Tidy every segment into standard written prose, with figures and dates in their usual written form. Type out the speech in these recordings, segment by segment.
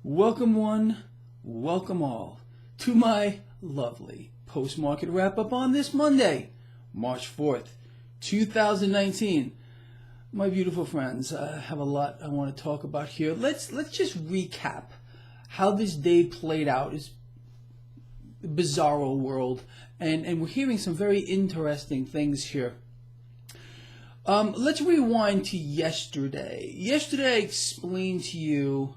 Welcome one, welcome all to my lovely post-market wrap-up on this Monday, March 4th, 2019. My beautiful friends, I have a lot I want to talk about here. Let's just recap how this day played out. It's a bizarro world, and we're hearing some very interesting things here. Let's rewind to yesterday. Yesterday I explained to you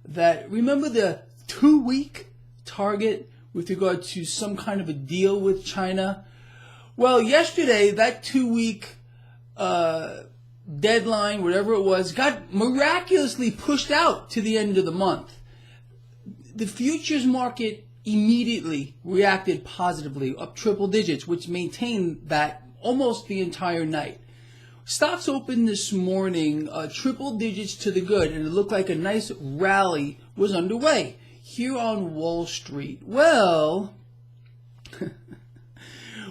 that, remember the 2-week target with regard to some kind of a deal with China? Well, yesterday that 2-week deadline, whatever it was, got miraculously pushed out to the end of the month. The futures market immediately reacted positively, up triple digits, which maintained that almost the entire night. Stocks opened this morning triple digits to the good, and it looked like a nice rally was underway here on Wall Street. Well,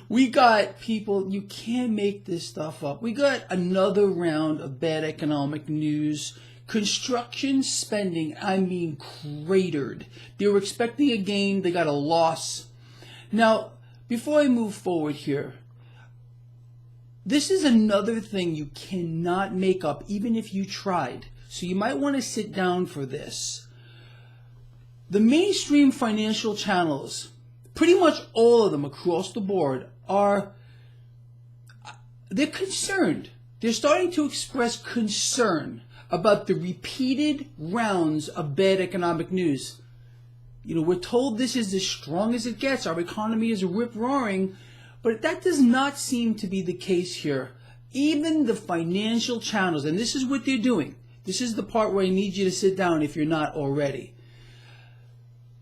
we got people, you can't make this stuff up. We got another round of bad economic news. Construction spending, I mean, cratered. They were expecting a gain, they got a loss. Now, before I move forward here, this is another thing you cannot make up, even if you tried. So you might want to sit down for this. The mainstream financial channels, pretty much all of them across the board, they're concerned. They're starting to express concern about the repeated rounds of bad economic news. You know, we're told this is as strong as it gets. Our economy is rip-roaring. But that does not seem to be the case here. Even the financial channels, and this is what they're doing. This is the part where I need you to sit down if you're not already.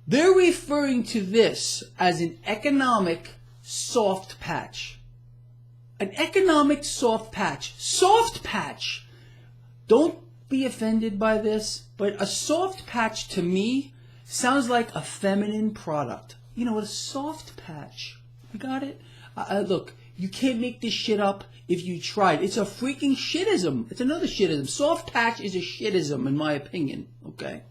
They're referring to this as an economic soft patch. An economic soft patch. Soft patch! Don't be offended by this, but a soft patch to me sounds like a feminine product. You know, a soft patch. You got it? Look, you can't make this shit up if you tried. It's a freaking shitism. It's another shitism. Soft patch is a shitism, in my opinion. Okay?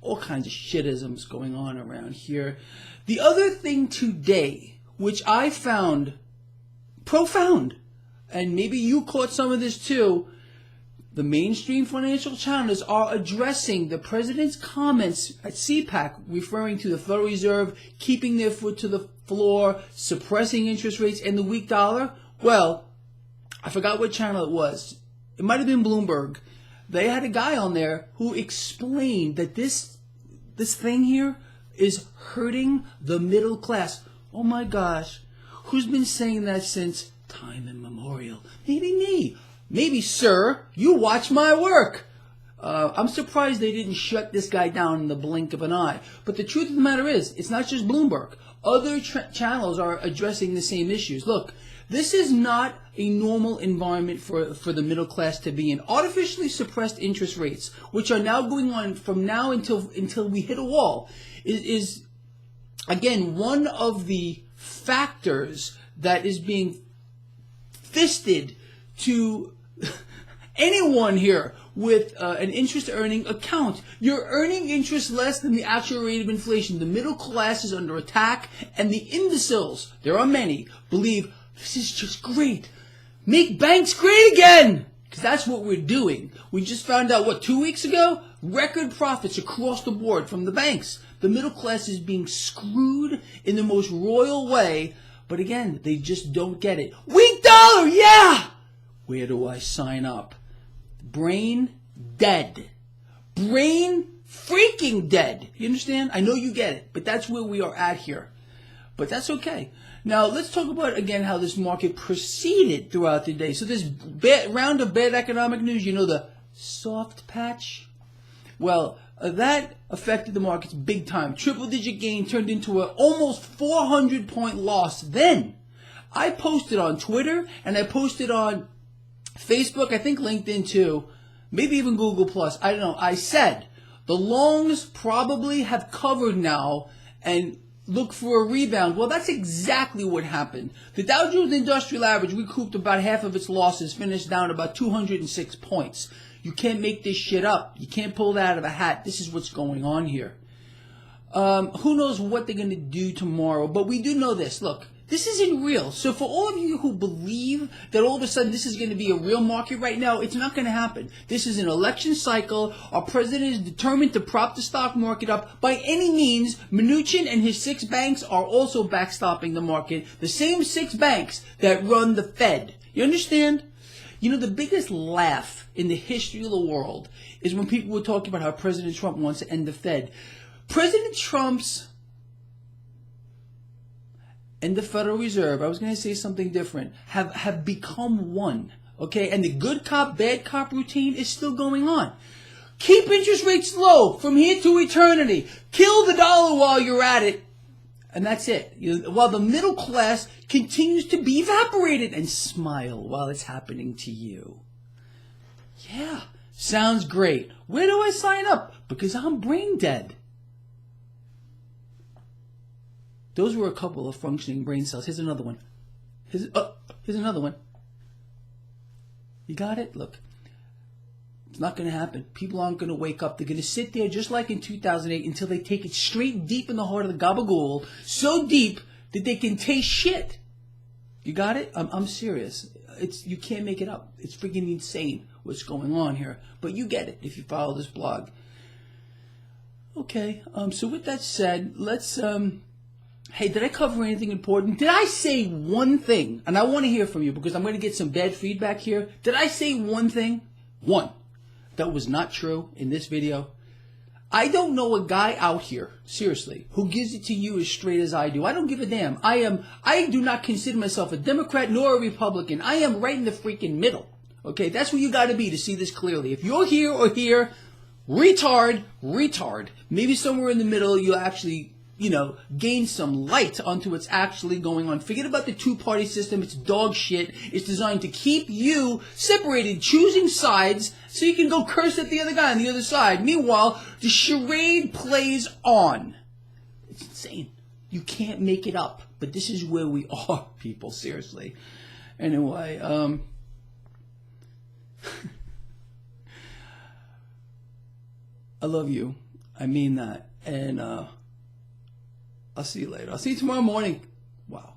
All kinds of shitisms going on around here. The other thing today, which I found profound, and maybe you caught some of this too, the mainstream financial channels are addressing the president's comments at CPAC, referring to the Federal Reserve keeping their foot to the floor, suppressing interest rates, and the weak dollar. Well, I forgot what channel it was. It might have been Bloomberg. They had a guy on there who explained that this thing here is hurting the middle class. Oh my gosh. Who's been saying that since time immemorial? Maybe me. Maybe, sir, you watch my work. I'm surprised they didn't shut this guy down in the blink of an eye. But the truth of the matter is, it's not just Bloomberg. Other channels are addressing the same issues. Look, this is not a normal environment for the middle class to be in. Artificially suppressed interest rates, which are now going on from now until we hit a wall, is again, one of the factors that is being fisted to anyone here with an interest earning account. You're earning interest less than the actual rate of inflation. The middle class is under attack, and the imbeciles, there are many, believe this is just great. Make banks great again! Because that's what we're doing. We just found out, 2 weeks ago? Record profits across the board from the banks. The middle class is being screwed in the most royal way, but again, they just don't get it. Weak dollar, yeah! Where do I sign up? Brain dead. Brain freaking dead. You understand? I know you get it, but that's where we are at here. But that's okay. Now, let's talk about, again, how this market proceeded throughout the day. So this round of bad economic news, you know, the soft patch? Well, that affected the markets big time. Triple-digit gain turned into an almost 400-point loss. Then, I posted on Twitter, and I posted on Facebook, I think LinkedIn too, maybe even Google+. I don't know. I said the longs probably have covered now and look for a rebound. Well, that's exactly what happened. The Dow Jones Industrial Average recouped about half of its losses, finished down about 206 points. You can't make this shit up. You can't pull that out of a hat. This is what's going on here. Who knows what they're going to do tomorrow, but we do know this. Look, this isn't real. So for all of you who believe that all of a sudden this is going to be a real market right now, it's not going to happen. This is an election cycle. Our president is determined to prop the stock market up by any means. Mnuchin and his 6 banks are also backstopping the market. The same 6 banks that run the Fed. You understand? You know, the biggest laugh in the history of the world is when people were talking about how President Trump wants to end the Fed. President Trump's and the Federal Reserve, I was going to say something different, have become one, okay? And the good cop, bad cop routine is still going on. Keep interest rates low from here to eternity. Kill the dollar while you're at it. And that's it. While the middle class continues to be evaporated, and smile while it's happening to you. Yeah, sounds great. Where do I sign up? Because I'm brain dead. Those were a couple of functioning brain cells. Here's another one. Here's another one. You got it? Look, it's not going to happen. People aren't going to wake up. They're going to sit there just like in 2008 until they take it straight deep in the heart of the gabagool, so deep that they can taste shit. You got it? I'm serious. You can't make it up. It's freaking insane what's going on here. But you get it if you follow this blog. Okay. So with that said, let's hey, did I cover anything important? Did I say one thing? And I want to hear from you because I'm going to get some bad feedback here. Did I say one thing? One. That was not true in this video. I don't know a guy out here, seriously, who gives it to you as straight as I do. I don't give a damn. I do not consider myself a Democrat nor a Republican. I am right in the freaking middle. Okay, that's where you got to be to see this clearly. If you're here or here, retard. Maybe somewhere in the middle you'll actually, gain some light onto what's actually going on. Forget about the two-party system. It's dog shit. It's designed to keep you separated, choosing sides, so you can go curse at the other guy on the other side. Meanwhile, the charade plays on. It's insane. You can't make it up. But this is where we are, people. Seriously. Anyway, I love you. I mean that. And, I'll see you later. I'll see you tomorrow morning. Wow.